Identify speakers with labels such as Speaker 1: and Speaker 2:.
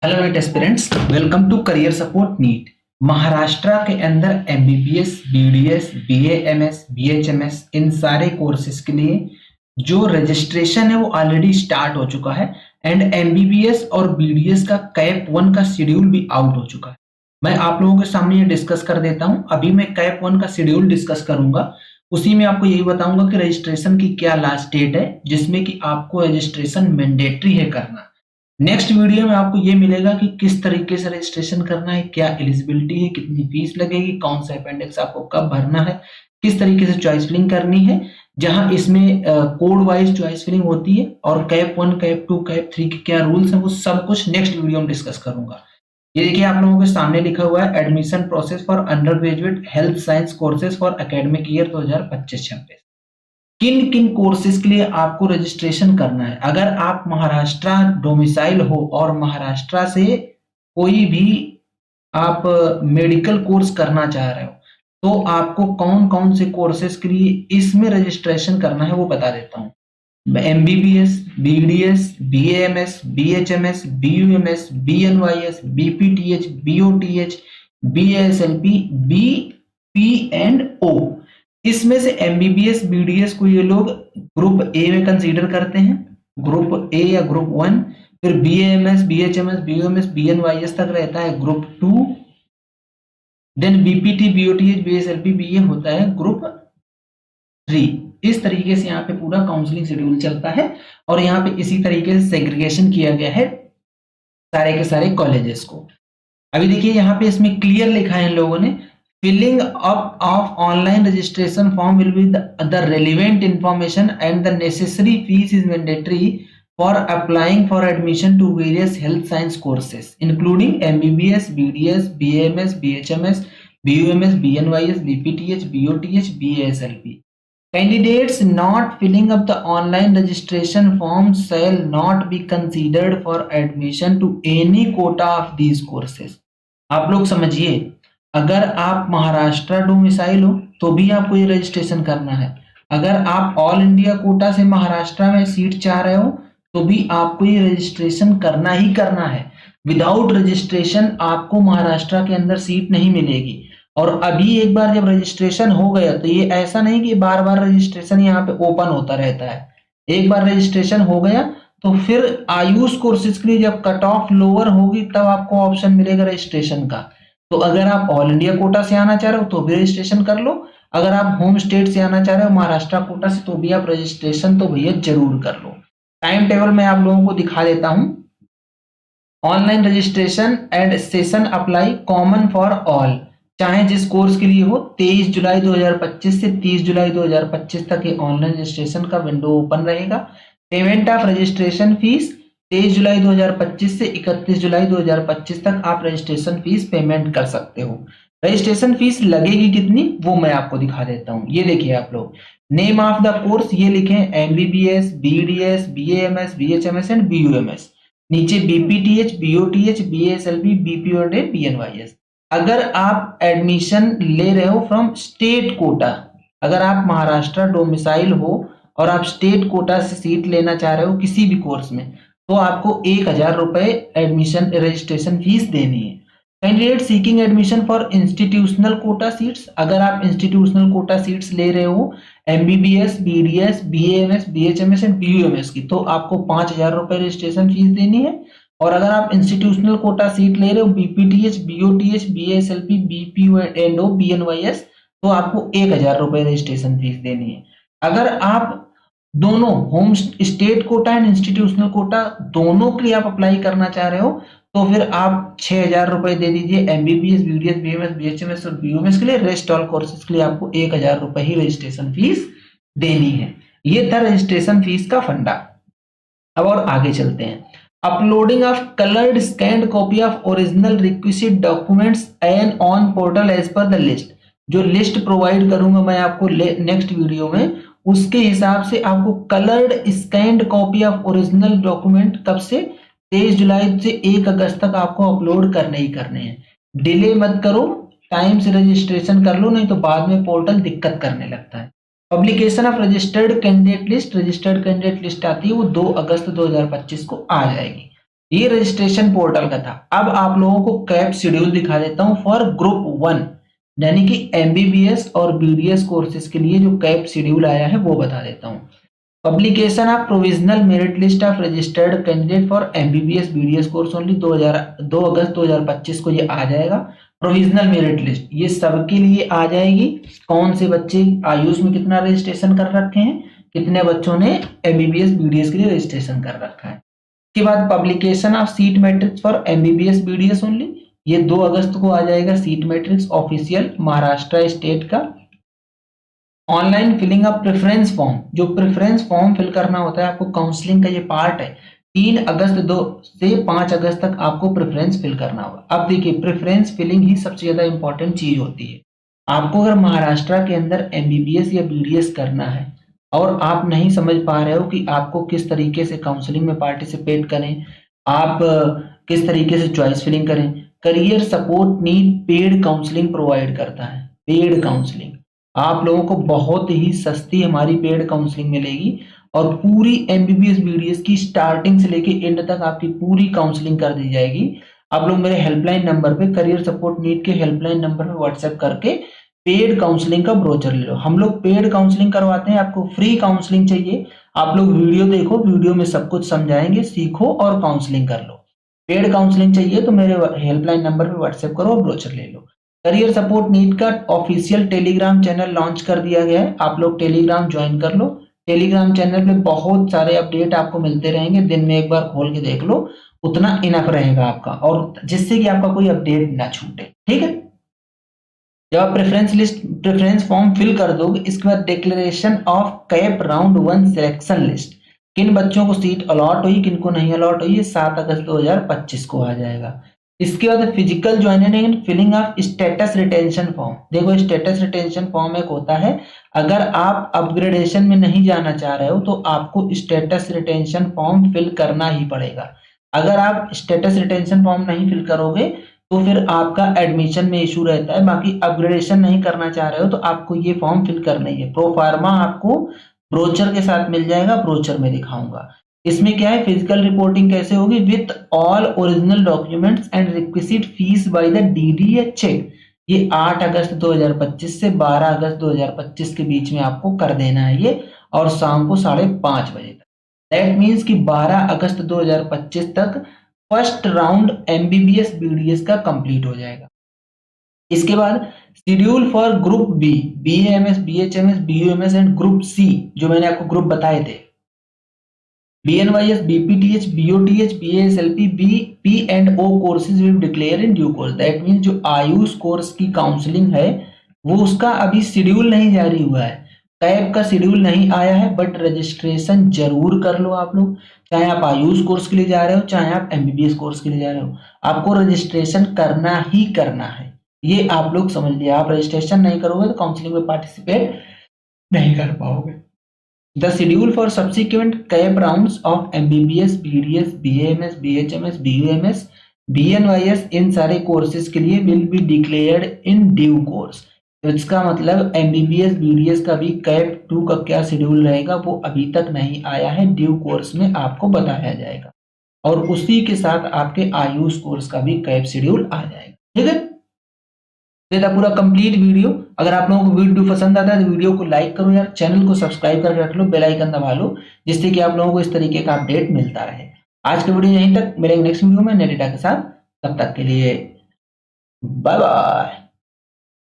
Speaker 1: Hello NEET aspirants, welcome to career support NEET. Maharashtra के अंदर MBBS, BDS, BAMS, BHMS इन सारे कोर्सेज के लिए जो रजिस्ट्रेशन है वो ऑलरेडी स्टार्ट हो चुका है एंड एमबीबीएस और बीडीएस का कैप 1 का शेड्यूल भी आउट हो चुका है। मैं आप लोगों के सामने ये डिस्कस कर देता हूं। अभी मैं कैप 1 का शेड्यूल डिस्कस करूंगा, उसी में आपको यही बताऊंगा कि रजिस्ट्रेशन की क्या लास्ट डेट है जिसमें कि आपको रजिस्ट्रेशन मैंडेटरी है करना। नेक्स्ट वीडियो में आपको ये मिलेगा कि किस तरीके से रजिस्ट्रेशन करना है, क्या एलिजिबिलिटी है, कितनी फीस लगेगी, कौन सा अपेंडिक्स आपको कब भरना है, किस तरीके से चॉइस फिलिंग करनी है, जहां इसमें कोड वाइज चॉइस फिलिंग होती है और कैप 1, कैप 2, कैप 3 के क्या रूल्स हैं वो सब कुछ नेक्स्ट वीडियो में डिस्कस करूंगा। ये देखिए आप लोगों के सामने लिखा हुआ है admission process for under graduate health science courses for academic year 2025-26। किन किन कोर्सेज के लिए आपको रजिस्ट्रेशन करना है। अगर आप महाराष्ट्र डोमिसाइल हो और महाराष्ट्र से कोई भी आप मेडिकल कोर्स करना चाह रहे हो तो आपको कौन कौन से कोर्सेज के लिए इसमें रजिस्ट्रेशन करना है वो बता देता हूँ। MBBS, BDS, BAMS, BHMS, BUMS, BNYS, BPTh, BOTh, BSLP, BP and O. इसमें से एमबीबीएस, बीडीएस को ये लोग ग्रुप ए में कंसीडर करते हैं, ग्रुप ए या ग्रुप 1। फिर बीएएमएस, बीएचएमएस, बीयूएमएस, बीएनवाईएस तक रहता है ग्रुप 2। देन बीपीटी, बीओटीएच, बीएसएलपी, बीए होता है ग्रुप 3। इस तरीके से यहाँ पे पूरा काउंसलिंग शेड्यूल चलता है और यहाँ पे इसी तरीके से सेग्रीगेशन किया गया है सारे के सारे कॉलेजेस को। अभी देखिए यहाँ पे इसमें क्लियर लिखा है इन लोगों ने, filling up of online registration form will be the relevant information and the necessary fees is mandatory for applying for admission to various health science courses including MBBS, BDS, BAMS, BHMS, BUMS, BNYS, BPTH, BOTH, BASLP. Candidates not filling up the online registration form shall not be considered for admission to any quota of these courses. आप लोग समझिए, अगर आप Maharashtra domicile हो तो भी आपको ये रजिस्ट्रेशन करना है। अगर आप ऑल इंडिया कोटा से महाराष्ट्र में सीट चाह रहे हो तो भी आपको ये रजिस्ट्रेशन करना ही करना है। विदाउट रजिस्ट्रेशन आपको महाराष्ट्र के अंदर सीट नहीं मिलेगी। और अभी एक बार जब रजिस्ट्रेशन हो गया तो ये ऐसा नहीं कि बार बार रजिस्ट्रेशन यहाँ पे ओपन होता रहता है। एक बार रजिस्ट्रेशन हो गया तो फिर आयुष कोर्सेज के लिए जब कट ऑफ लोअर होगी तब आपको ऑप्शन मिलेगा रजिस्ट्रेशन का। तो अगर आप ऑल इंडिया कोटा से आना चाह रहे हो तो भी रजिस्ट्रेशन कर लो, अगर आप होम स्टेट से आना चाह रहे हो महाराष्ट्र कोटा से तो भी आप रजिस्ट्रेशन तो भैया जरूर कर लो। टाइम टेबल मैं आप लोगों को दिखा देता हूं। Online registration and session apply common for all, चाहे जिस कोर्स के लिए हो। 23 जुलाई 2025 से 30 जुलाई 2025 तक ये ऑनलाइन रजिस्ट्रेशन का विंडो ओपन रहेगा। पेमेंट ऑफ रजिस्ट्रेशन फीस 23 जुलाई 2025 से 31 जुलाई 2025 तक आप रजिस्ट्रेशन फीस पेमेंट कर सकते हो। रजिस्ट्रेशन फीस लगेगी कितनी वो मैं आपको दिखा देता हूँ। ये देखिए आप लोग, नेम ऑफ द कोर्स ये लिखें MBBS, BDS, BAMS, BHMS and BUMS. नीचे बीपीटीएच, बीओटीएच, बीएसएलपी, बीपी और बीएनवाईएस। अगर आप एडमिशन ले रहे हो फ्रॉम स्टेट कोटा, अगर आप महाराष्ट्र डोमिसाइल हो और आप स्टेट कोटा से सीट लेना चाह रहे हो किसी भी कोर्स में तो आपको 1000 रुपए एडमिशन रजिस्ट्रेशन फीस देनी है। Candidate seeking admission for institutional Kota seats, अगर आप इंस्टीट्यूशनल कोटा सीट्स ले रहे हो MBBS, BDS, BAMS, BHMS and BUMS की तो आपको 5000 रुपए रजिस्ट्रेशन फीस देनी है। और अगर आप इंस्टीट्यूशनल कोटा सीट ले रहे हो बीपीटीएच, बीओटीएच, बीएसएलपी, बीपीओ एंड ओ, बीएनवाईएस तो आपको 1000 रुपए रजिस्ट्रेशन फीस देनी है। अगर आप दोनों home state quota and institutional quota दोनों के लिए आप अप्लाई करना चाह रहे हो तो फिर आप 6000 रुपए दे दीजिए एमबीबीएस, बीडीएस, बीएमएस, बीएचएमएस और बीयूएमएस के लिए। रेस्ट ऑल कोर्सेज के लिए आपको 1000 रुपए ही रजिस्ट्रेशन फीस देनी है। ये था रजिस्ट्रेशन फीस का फंडा। अब और आगे चलते हैं। Uploading of coloured scanned copy of original requisite documents and on portal as per the list. जो लिस्ट प्रोवाइड करूंगा मैं आपको नेक्स्ट वीडियो में, उसके हिसाब से आपको coloured scanned copy of original document कब से 23 जुलाई से 1 अगस्त तक आपको अपलोड करने ही करने हैं। डिले मत करो, टाइम से रजिस्ट्रेशन कर लो, नहीं तो बाद में पोर्टल दिक्कत करने लगता है। Publication of registered candidate list, registered candidate list आती है वो 2 अगस्त 2025 को आ जाएगी। ये रजिस्ट्रेशन पोर्टल का था। अब आप लोगों को कैप शेड्यूल दिखा देता हूं फॉर ग्रुप 1 यानी कि एमबीबीएस और बीडीएस कोर्सेज के लिए जो कैप शेड्यूल आया है वो बता देता हूं। Publication of provisional merit list of registered candidate for MBBS BDS course only 2 अगस्त 2025 को ये आ जाएगा। प्रोविजनल मेरिट लिस्ट ये सबके लिए आ जाएगी। कौन से बच्चे आयुष में कितना रजिस्ट्रेशन कर रखे हैं, कितने बच्चों ने एमबीबीएस बीडीएस के लिए रजिस्ट्रेशन कर रखा है। उसके बाद publication of seat matrix for MBBS BDS only, ये 2 अगस्त को आ जाएगा। Seat matrix official Maharashtra state का। Online filling up preference form, जो प्रेफरेंस फॉर्म फिल करना होता है आपको, काउंसलिंग का ये पार्ट है। 3 अगस्त 2 से 5 अगस्त तक आपको प्रेफरेंस फिल करना होगा। अब देखिए प्रेफरेंस फिलिंग ही सबसे ज्यादा इंपॉर्टेंट चीज होती है। आपको अगर महाराष्ट्र के अंदर एमबीबीएस या बीडीएस करना है और आप नहीं समझ पा रहे हो कि आपको किस तरीके से काउंसलिंग में पार्टिसिपेट करें, आप किस तरीके से चॉइस फिलिंग करें, career support need paid counselling provide करता है। पेड काउंसलिंग आप लोगों को बहुत ही सस्ती हमारी पेड काउंसलिंग मिलेगी और पूरी एमबीबीएस बीडीएस की स्टार्टिंग से लेके एंड तक आपकी पूरी काउंसलिंग कर दी जाएगी। आप लोग मेरे हेल्पलाइन नंबर पे, करियर सपोर्ट नीट के हेल्पलाइन नंबर पे व्हाट्सएप करके पेड काउंसलिंग का ब्रोचर ले लो। हम लोग पेड काउंसलिंग करवाते हैं। आपको फ्री काउंसलिंग चाहिए, आप लोग वीडियो देखो, वीडियो में सब कुछ समझाएंगे, सीखो और काउंसलिंग कर लो। पेड काउंसलिंग चाहिए तो मेरे हेल्पलाइन नंबर पे व्हाट्सएप करो और ब्रोचर ले लो। करियर सपोर्ट नीट का ऑफिशियल टेलीग्राम चैनल लॉन्च कर दिया गया है, आप लोग टेलीग्राम ज्वाइन कर लो। टेलीग्राम चैनल पे बहुत सारे अपडेट आपको मिलते रहेंगे, दिन में एक बार खोल के देख लो, उतना इनफ रहेगा आपका, और जिससे कि आपका कोई अपडेट ना छूटे। ठीक है, जब आप प्रेफरेंस फॉर्म फिल कर दोगे, इसके बाद declaration of cap round 1 selection list, किन बच्चों को सीट अलॉट हुई, किन को नहीं अलॉट हुई, 7 अगस्त 2025 को आ जाएगा। इसके बाद physical joining and filling of status retention form. देखो स्टेटस रिटेंशन फॉर्म एक होता है, अगर आप अपग्रेडेशन में नहीं जाना चाह रहे हो तो आपको स्टेटस रिटेंशन फॉर्म फिल करना ही पड़ेगा। अगर आप स्टेटस रिटेंशन फॉर्म नहीं फिल करोगे तो फिर आपका एडमिशन में इशू रहता है। बाकी अपग्रेडेशन नहीं करना चाह रहे हो तो आपको ये फॉर्म फिल करना ही है। प्रोफार्मा आपको ब्रोचर के साथ मिल जाएगा, ब्रोचर में दिखाऊंगा। इसमें क्या है, फिजिकल रिपोर्टिंग कैसे होगी, with all original documents and requisite fees by the DD या चेक। ये 8 अगस्त 2025 से 12 अगस्त 2025 के बीच में आपको कर देना है ये, और शाम को 5:30 बजे तक। दैट मीन्स कि 12 अगस्त 2025 तक फर्स्ट राउंड एमबीबीएस बीडीएस का कंप्लीट हो जाएगा। इसके बाद schedule for group B, BAMS, BHMS, BUMS and group C, जो मैंने आपको ग्रुप बताए थे, BNYS, BPTH, BOTH, BASLP, P&O courses will declare in due course. That means जो आयुष कोर्स की काउंसलिंग है वो उसका अभी शेड्यूल नहीं जारी हुआ है, कैब का शेड्यूल नहीं आया है, बट रजिस्ट्रेशन जरूर कर लो आप लोग। चाहे आप आयुष कोर्स के लिए जा रहे हो, चाहे आप एमबीबीएस कोर्स के लिए जा रहे हो, आपको रजिस्ट्रेशन करना ही करना है। ये आप लोग समझ लिया। आप रजिस्ट्रेशन नहीं करोगे तो काउंसलिंग में पार्टिसिपेट नहीं कर पाओगे। The schedule for subsequent CAP rounds of MBBS, BDS, BAMS, BHMS, BUMS, BNYS इन सारे कोर्सेज के लिए will be declared in due course। तो इसका मतलब MBBS, BDS का भी CAP 2 का क्या शेड्यूल रहेगा वो अभी तक नहीं आया है, ड्यू कोर्स में आपको बताया जाएगा, और उसी के साथ आपके आयुष कोर्स का भी कैप शेड्यूल आ जाएगा। ठीक है, ये था पूरा कंप्लीट वीडियो। अगर आप लोगों को वीडियो पसंद आता है तो वीडियो को लाइक करो यार, चैनल को सब्सक्राइब करके रख लो, बेल आइकन दबा लो, जिससे कि आप लोगों को इस तरीके का अपडेट मिलता रहे। आज की वीडियो यहीं तक, मिलेंगे नेक्स्ट वीडियो में नए डेटा के साथ। तब तक के लिए बाय बाय।